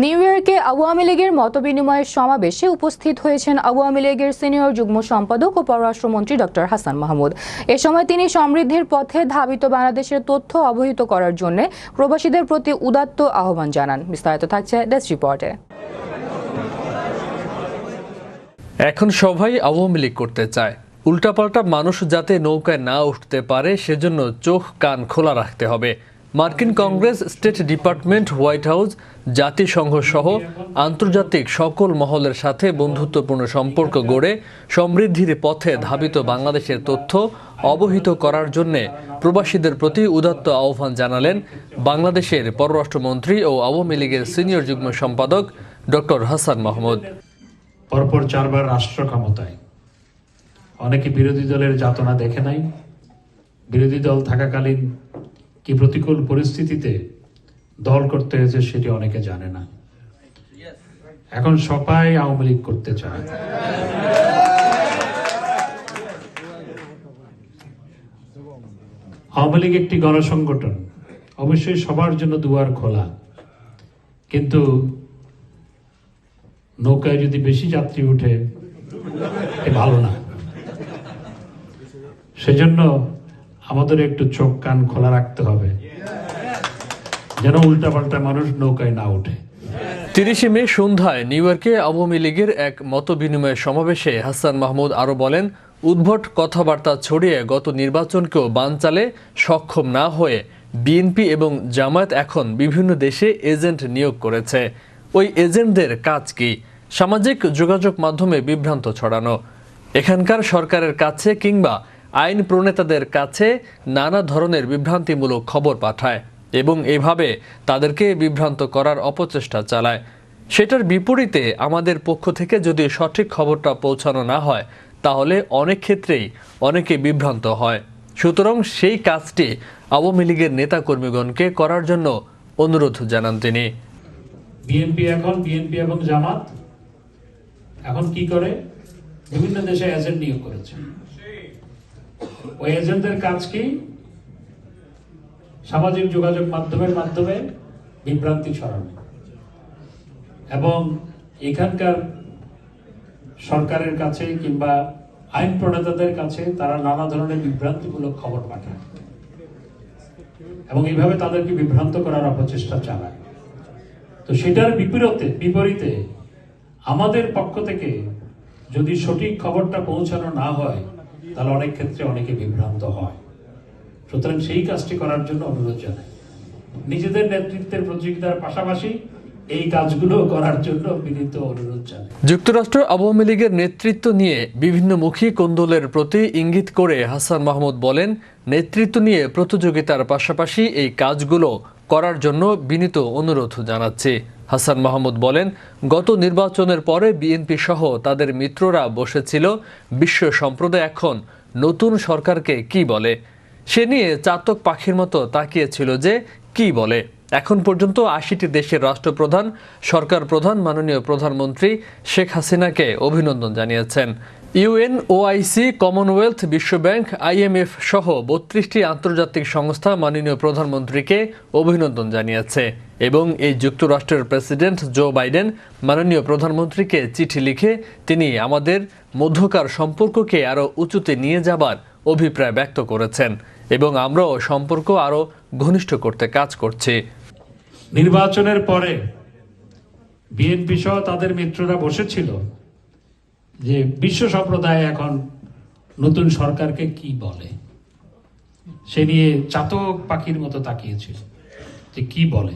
New ইয়র্কে আওয়ামী লীগের মতবিনিময়ের সমাবেশে উপস্থিত হয়েছেন আওয়ামী লীগের সিনিয়র যুগ্ম সম্পাদক ও পররাষ্ট্রমন্ত্রী ডক্টর হাসান মাহমুদ। এ সময় তিনি সমৃদ্ধির পথে ধাবিত বাংলাদেশের তথ্য অবহিত করার জন্য প্রবাসীদের প্রতি উদাত্ত আহ্বান জানান। বিস্তারিত থাকছে ডেস্ক রিপোর্টে। এখন সবাই আওয়ামী লীগ করতে চায়, উল্টাপাল্টা মানুষ যাতে নৌকায় না উঠতে পারে সেজন্য চোখ কান খোলা রাখতে হবে। মার্কিন Congress, state department, white house, জাতিসংঘ সহ আন্তর্জাতিক সকল মহলের সাথে বন্ধুত্বপূর্ণ সম্পর্ক গড়ে সমৃদ্ধির পথে ধাবিত বাংলাদেশের তথ্য অবহিত করার জন্য প্রবাসীদের প্রতি উদাত্ত আহ্বান জানালেন বাংলাদেশের পররাষ্ট্রমন্ত্রী ও আওয়ামী লীগের সিনিয়র যুগ্ম সম্পাদক ডক্টর হাসান মাহমুদ। পরপর 4 বার রাষ্ট্র ক্ষমতায়, অনেকে বিরোধী দলের যাতনা দেখে নাই। বিরোধী দল থাকাকালীন কি প্রতিকূল পরিস্থিতিতে দল করতে হয়েছে সেটি অনেকে জানে না। এখন সবাই আওয়ামী লীগ করতে চায়। আওয়ামী লীগ একটি গণসংগঠন, অবশ্যই সবার জন্য দুয়ার খোলা, কিন্তু নৌকায় যদি বেশি যাত্রী উঠে ভালো না। সেজন্য আমাদের একটু চোখ কান খোলা রাখতে হবে যেন উল্টাপাল্টা মানুষ নৌকায় না উঠে। 30 মে সন্ধ্যায় নিউ ইয়র্কে আওয়ামী লীগের এক মতবিনিময় সমাবেশে হাসান মাহমুদ আরও বলেন, উদ্ভট কথাবার্তা ছড়িয়ে গত নির্বাচনকেও বানচালে সক্ষম না হয়ে বিএনপি এবং জামায়াত এখন বিভিন্ন দেশে এজেন্ট নিয়োগ করেছে। ওই এজেন্টদের কাজ কি? সামাজিক যোগাযোগ মাধ্যমে বিভ্রান্ত ছড়ানো, এখানকার সরকারের কাছে কিংবা আইন প্রণেতাদের কাছে নানা ধরনের বিভ্রান্তিমূলক খবর পাঠায় এবং এভাবে তাদেরকে বিভ্রান্ত করার অপচেষ্টা চালায়। সেটার বিপরীতে আমাদের পক্ষ থেকে যদি সঠিক খবরটা পৌঁছানো না হয় তাহলে অনেক ক্ষেত্রেই অনেকে বিভ্রান্ত হয়। সুতরাং সেই কাজটি আওয়ামী লীগের নেতাকর্মীগণকে করার জন্য অনুরোধ জানান তিনি। বিএনপি এবং জামাত এখন কি করে? বিভিন্ন দেশে এজেন্ট নিয়োগ করেছে। ওই এজেন্টদের কাজ কি? সামাজিক যোগাযোগ মাধ্যমে বিভ্রান্তি ছড়ানো এবং এখানকার সরকারের কাছে কিংবা আইন প্রণেতাদের কাছে তারা নানা ধরনের বিভ্রান্তিমূলক খবর পাঠায় এবং এইভাবে তাদেরকে বিভ্রান্ত করার অপচেষ্টা চালায়। তো সেটার বিপরীতে আমাদের পক্ষ থেকে যদি সঠিক খবরটা পৌঁছানো না হয় তাহলে অনেক ক্ষেত্রে অনেকে বিভ্রান্ত হয়। সুতরাং সেই কাজটি করার জন্য অনুরোধ জানাই। নিজেদের নেতৃত্বের প্রতিযোগিতার পাশাপাশি এই কাজগুলো করার জন্য বিনীত অনুরোধ জানাই। যুক্তরাষ্ট্র আওয়ামী লীগের নেতৃত্ব নিয়ে বিভিন্নমুখী কোন্দলের প্রতি ইঙ্গিত করে হাসান মাহমুদ বলেন, নেতৃত্ব নিয়ে প্রতিযোগিতার পাশাপাশি এই কাজগুলো করার জন্য বিনীত অনুরোধ জানাচ্ছি। হাসান মাহমুদ বলেন, গত নির্বাচনের পরে বিএনপি সহ তাদের মিত্ররা বসেছিল, বিশ্ব সম্প্রদায় এখন নতুন সরকারকে কি বলে সে নিয়ে চাতক পাখির মতো তাকিয়েছিল যে কি বলে। এখন পর্যন্ত 80টি দেশের রাষ্ট্রপ্রধান, সরকার প্রধান মাননীয় প্রধানমন্ত্রী শেখ হাসিনাকে অভিনন্দন জানিয়েছেন। ইউএনওআইসি, কমনওয়েলথ, বিশ্বব্যাংক, IMF সহ 32টি আন্তর্জাতিক সংস্থা মাননীয় প্রধানমন্ত্রীকে অভিনন্দন জানিয়েছে এবং এই যুক্তরাষ্ট্রের প্রেসিডেন্ট জো বাইডেন মাননীয় প্রধানমন্ত্রীকে চিঠি লিখে তিনি আমাদের মধ্যকার সম্পর্ককে আরও উঁচুতে নিয়ে যাবার অভিপ্রায় ব্যক্ত করেছেন এবং আমরাও সম্পর্ক আরও ঘনিষ্ঠ করতে কাজ করছি। নির্বাচনের পরে বিএনপি সহ তাদের মিত্ররা বসেছিল যে বিশ্ব সম্প্রদায় এখন নতুন সরকারকে কি বলে সে নিয়ে চাতক পাখির মতো তাকিয়েছিল যে কি বলে।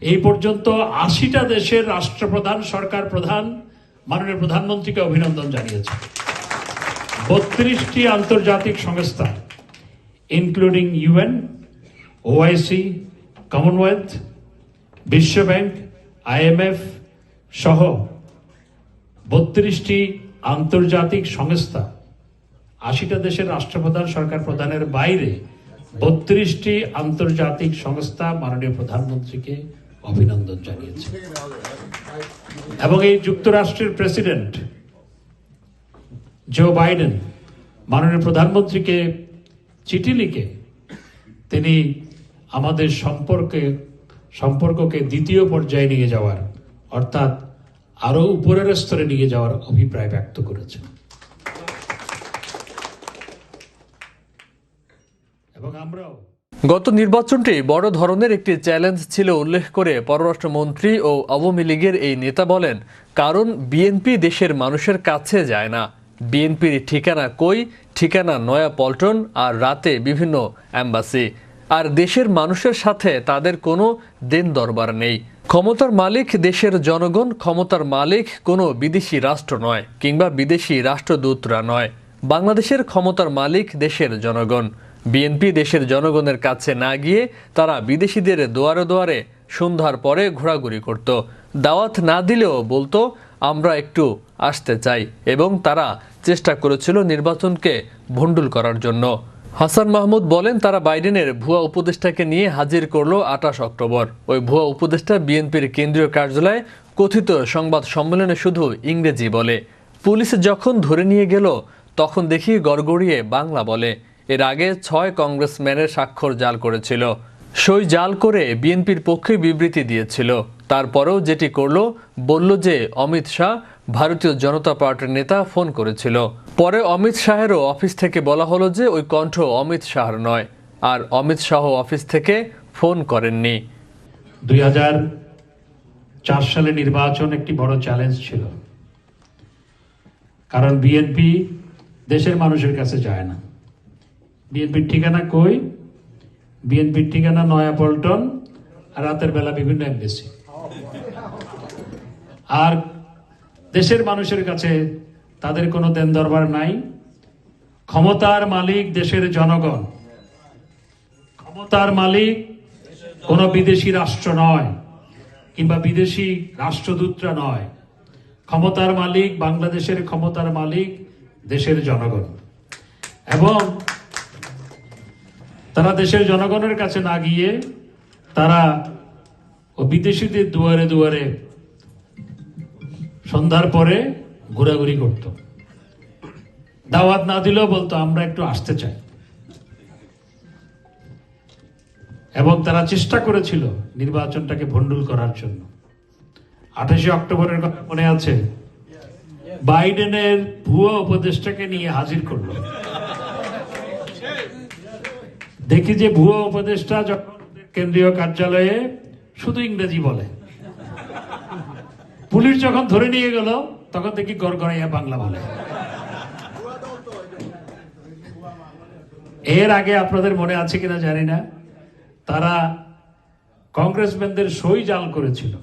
এই পর্যন্ত 80টা দেশের রাষ্ট্রপ্রধান, সরকার প্রধান মাননীয় প্রধানমন্ত্রীকে অভিনন্দন জানিয়েছে। 32টি আন্তর্জাতিক সংস্থা ইনক্লুডিং UN, OIC, কমনওয়েলথ, বিশ্বব্যাংক, IMF সহ 32টি আন্তর্জাতিক সংস্থা, 80টা দেশের রাষ্ট্রপ্রধান, সরকার প্রধানের বাইরে 32টি আন্তর্জাতিক সংস্থা মাননীয় প্রধানমন্ত্রীকে অভিনন্দন জানিয়েছে এবং এই যুক্তরাষ্ট্রের প্রেসিডেন্ট জো বাইডেন মাননীয় প্রধানমন্ত্রীকে চিঠি লিখে তিনি আমাদের সম্পর্ককে দ্বিতীয় পর্যায়ে নিয়ে যাওয়ার, অর্থাৎ আরো উপরের স্তরে নিয়ে যাওয়ার অভিপ্রায় ব্যক্ত করেছেন। এবং আমরাও গত নির্বাচনটি বড় ধরনের একটি চ্যালেঞ্জ ছিল উল্লেখ করে পররাষ্ট্রমন্ত্রী ও আওয়ামী লীগের এই নেতা বলেন, কারণ বিএনপি দেশের মানুষের কাছে যায় না। বিএনপির ঠিকানা কই? ঠিকানা নয়াপল্টন আর রাতে বিভিন্ন অ্যাম্বাসি। আর দেশের মানুষের সাথে তাদের কোনো দেন দরবার নেই। ক্ষমতার মালিক দেশের জনগণ, ক্ষমতার মালিক কোনো বিদেশি রাষ্ট্র নয় কিংবা বিদেশি রাষ্ট্রদূতরা নয়। বাংলাদেশের ক্ষমতার মালিক দেশের জনগণ। বিএনপি দেশের জনগণের কাছে না গিয়ে তারা বিদেশিদের দুয়ারে দুয়ারে সন্ধ্যার পরে ঘোরাঘুরি করত। দাওয়াত না দিলেও বলতো আমরা একটু আসতে চাই, এবং তারা চেষ্টা করেছিল নির্বাচনকে ভণ্ডুল করার জন্য। হাসান মাহমুদ বলেন, তারা বাইডেনের ভুয়া উপদেষ্টাকে নিয়ে হাজির করলো 28 অক্টোবর। ওই ভুয়া উপদেষ্টা বিএনপির কেন্দ্রীয় কার্যালয়ে কথিত সংবাদ সম্মেলনে শুধু ইংরেজি বলে। পুলিশ যখন ধরে নিয়ে গেল তখন দেখি গড়গড়িয়ে বাংলা বলে। এর আগে 6 কংগ্রেসম্যানের স্বাক্ষর জাল করেছিল, সই জাল করে বিএনপির পক্ষে বিবৃতি দিয়েছিল। তারপরেও যেটি করলো, বলল যে অমিত শাহ ভারতীয় জনতা পার্টির নেতা ফোন করেছিল। পরে অমিত শাহেরও অফিস থেকে বলা হলো যে ওই কণ্ঠ অমিত শাহর নয়, আর অমিত শাহ অফিস থেকে ফোন করেননি। 2004 সালে নির্বাচন একটি বড় চ্যালেঞ্জ ছিল, কারণ বিএনপি দেশের মানুষের কাছে যায় না। বিএনপির ঠিকানা কই? বিএনপির ঠিকানা নয়াপল্টন আর রাতের বেলা বিভিন্ন এমবেসি। আর দেশের মানুষের কাছে তাদের কোনো দেন দরবার নাই। ক্ষমতার মালিক দেশের জনগণ। ক্ষমতার মালিক কোনো বিদেশি রাষ্ট্র নয় কিংবা বিদেশি রাষ্ট্রদূতরা নয়। ক্ষমতার মালিক, বাংলাদেশের ক্ষমতার মালিক দেশের জনগণ। এবং তারা দেশের জনগণের কাছে না গিয়ে তারা ও বিদেশিদের দুয়ারে দুয়ারে সন্ধ্যার পরে ঘোরাঘুরি করত। দাওয়াত না দিলেও বলতো আমরা একটু আসতে চাই। এবং তারা চেষ্টা করেছিল নির্বাচনটাকে ভণ্ডুল করার জন্য। 28 অক্টোবরের কথা মনে আছে? বাইডেনের ভুয়া উপদেষ্টাকে নিয়ে হাজির করলো। দেখি যে ভুয়া উপদেষ্টা যখন কেন্দ্রীয় কার্যালয়ে শুধু ইংরেজি বলে, পুলিশ যখন ধরে নিয়ে গেল তখন দেখি গড়গড়াইয়া বাংলা বলে। এর আগে আপনাদের মনে আছে কিনা জানি না, তারা কংগ্রেসম্যানদের সই জাল করেছিল।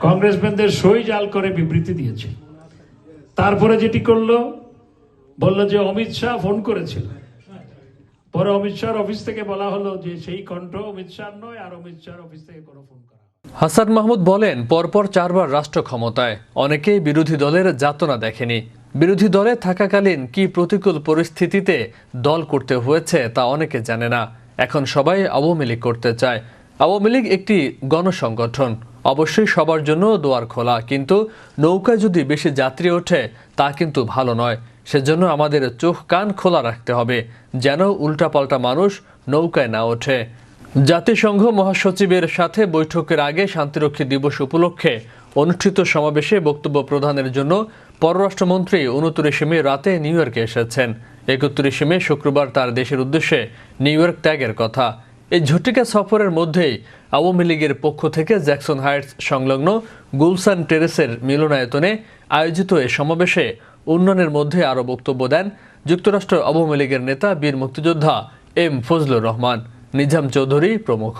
কংগ্রেসম্যানদের সই জাল করে বিবৃতি দিয়েছে। তারপরে যেটি করলো, বললো যে অমিত শাহ ফোন করেছিল। পরে অমিত শাহর অফিস থেকে বলা হলো যে সেই কণ্ঠ অমিত শাহ নয়, আর অমিত শাহর অফিস থেকে কোনো ফোন করা। হাসান মাহমুদ বলেন, পরপর 4 বার রাষ্ট্র ক্ষমতায়, অনেকেই বিরোধী দলের যাতনা দেখেনি। বিরোধী দলে থাকাকালীন কি প্রতিকূল পরিস্থিতিতে দল করতে হয়েছে তা অনেকে জানে না। এখন সবাই আওয়ামী লীগ করতে চায়। আওয়ামী লীগ একটি গণসংগঠন, অবশ্যই সবার জন্য দুয়ার খোলা, কিন্তু নৌকায় যদি বেশি যাত্রী ওঠে তা কিন্তু ভালো নয়। সেজন্য আমাদের চোখ কান খোলা রাখতে হবে যেন উল্টাপাল্টা মানুষ নৌকায় না ওঠে। জাতিসংঘ মহাসচিবের সাথে বৈঠকের আগে শান্তিরক্ষী দিবস উপলক্ষে অনুষ্ঠিত সমাবেশে বক্তব্য প্রদানের জন্য পররাষ্ট্রমন্ত্রী 29 মে রাতে নিউ ইয়র্কে এসেছেন। 31 মে শুক্রবার তার দেশের উদ্দেশ্যে নিউ ইয়র্ক ত্যাগের কথা। এই ঝটিকা সফরের মধ্যেই আওয়ামী লীগের পক্ষ থেকে জ্যাকসন হাইটস সংলগ্ন গুলশান টেরেসের মিলনায়তনে আয়োজিত এ সমাবেশে উন্নয়নের মধ্যে আরও বক্তব্য দেন যুক্তরাষ্ট্র আওয়ামী লীগের নেতা বীর মুক্তিযোদ্ধা এম ফজলুর রহমান, নিজাম চৌধুরী প্রমুখ।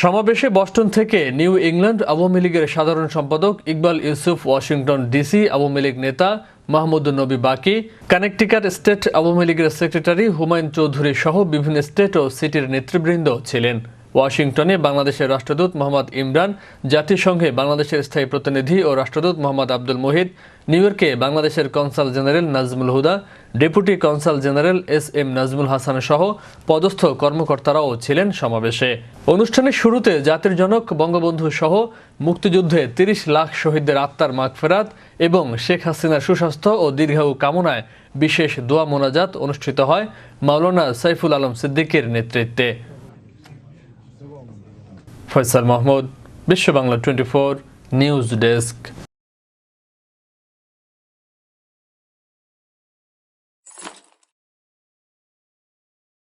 সমাবেশে বস্টন থেকে নিউ ইংল্যান্ড আওয়ামী লীগের সাধারণ সম্পাদক ইকবাল ইউসুফ, ওয়াশিংটন ডিসি আওয়ামী লীগ নেতা মাহমুদ নবী বাকি, কানেকটিকাট স্টেট আওয়ামী লীগের সেক্রেটারি হুমায়ুন চৌধুরী সহ বিভিন্ন স্টেট ও সিটির নেতৃবৃন্দ ছিলেন। ওয়াশিংটনে বাংলাদেশের রাষ্ট্রদূত মোহাম্মদ ইমরান, জাতিসংঘে বাংলাদেশের স্থায়ী প্রতিনিধি ও রাষ্ট্রদূত মোহাম্মদ আব্দুল মুহিত, নিউ ইয়র্কে বাংলাদেশের consul general Nazmul Huda, deputy consul general S M. Nazmul Hasan সহ পদস্থ কর্মকর্তারাও ছিলেন সমাবেশে। অনুষ্ঠানের শুরুতে জাতির জনক বঙ্গবন্ধু সহ মুক্তিযুদ্ধে 30 লাখ শহীদদের আত্মার মাগফিরাত এবং শেখ হাসিনার সুস্বাস্থ্য ও দীর্ঘায়ু কামনায় বিশেষ দোয়া মোনাজাত অনুষ্ঠিত হয় মাওলানা সাইফুল আলম সিদ্দিকীর নেতৃত্বে। ফয়সাল মাহমুদ, বিশ্ব বাংলা 24 নিউজ ডেস্ক।